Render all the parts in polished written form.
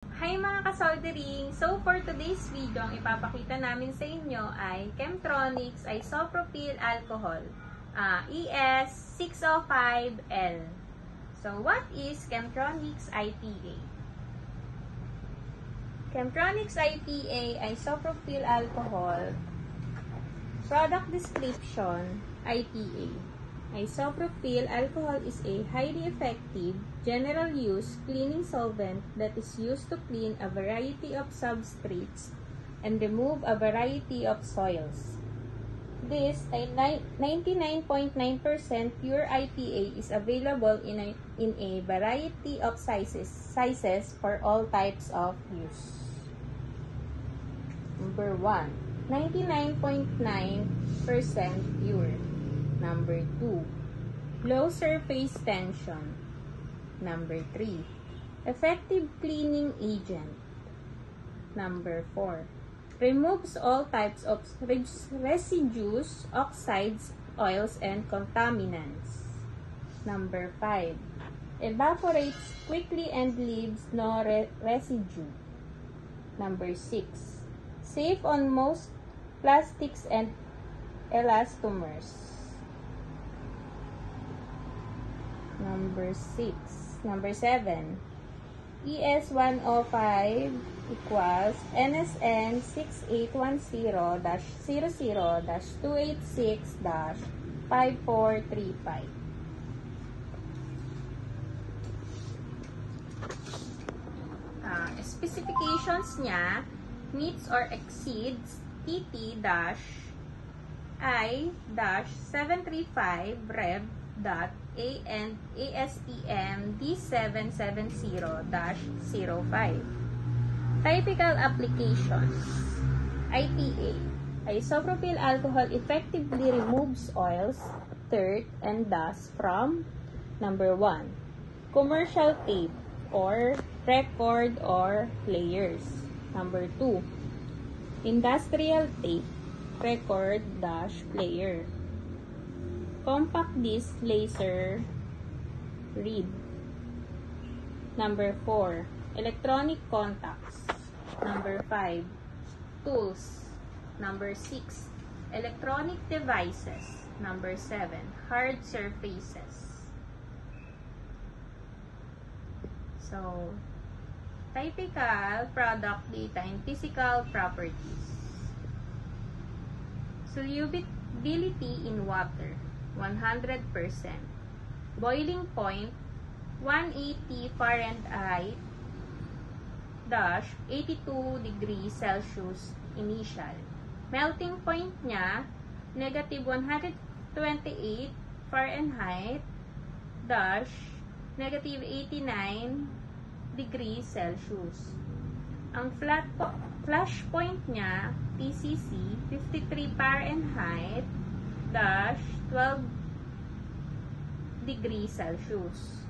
Hi mga kasoldering! So for today's video, ang ipapakita namin sa inyo ay Chemtronics Isopropyl Alcohol ES605L. So what is Chemtronics IPA? Chemtronics IPA Isopropyl Alcohol Product Description: IPA. Isopropyl alcohol is a highly effective, general-use cleaning solvent that is used to clean a variety of substrates and remove a variety of soils. This 99.9% pure IPA is available in a variety of sizes for all types of use. Number 1. 99.9% pure. Number 2. Low surface tension. Number 3. Effective cleaning agent. Number 4. Removes all types of residues, oxides, oils, and contaminants. Number 5. Evaporates quickly and leaves no residue. Number 6. Safe on most plastics and elastomers. Number 7. ES105 equals NSN 6810-00-286-5435. Specifications niya: meets or exceeds TT-I-735 Rev. A and ASTM D770-05. Typical applications: IPA. Isopropyl alcohol effectively removes oils, dirt, and dust from number 1. Commercial tape or record or players. Number 2. Industrial tape, record player. Compact disc laser read. Number 4. Electronic contacts. Number 5. Tools. Number 6. Electronic devices. Number 7. Hard surfaces. So, typical product data and physical properties. Solubility in water, 100%. Boiling point, 180 Fahrenheit, 82 degrees Celsius initial. Melting point niya, negative 128 Fahrenheit, negative 89 degrees Celsius. Ang flash point niya, TCC, 53 Fahrenheit, 12 degrees Celsius.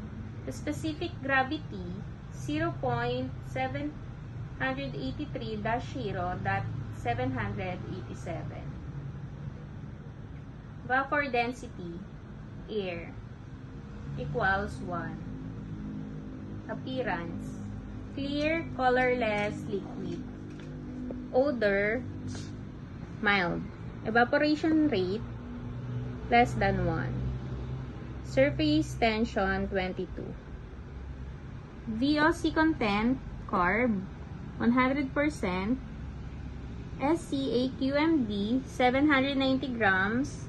The specific gravity, 0.783-0.787. Vapor density, air, equals 1. Appearance, clear, colorless liquid. Odor, mild. Evaporation rate, less than 1. Surface tension, 22. VOC content, carb, 100%. SCAQMB, 790 grams.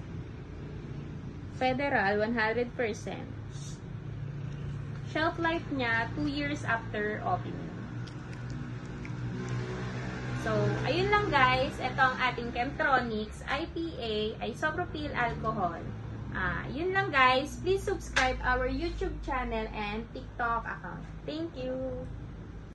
Federal, 100%. Shelf life niya, 2 years after opening. So, ayun lang guys. Ito ang ating Chemtronics IPA Isopropyl Alcohol. Yun lang guys. Please subscribe our YouTube channel and TikTok account. Thank you!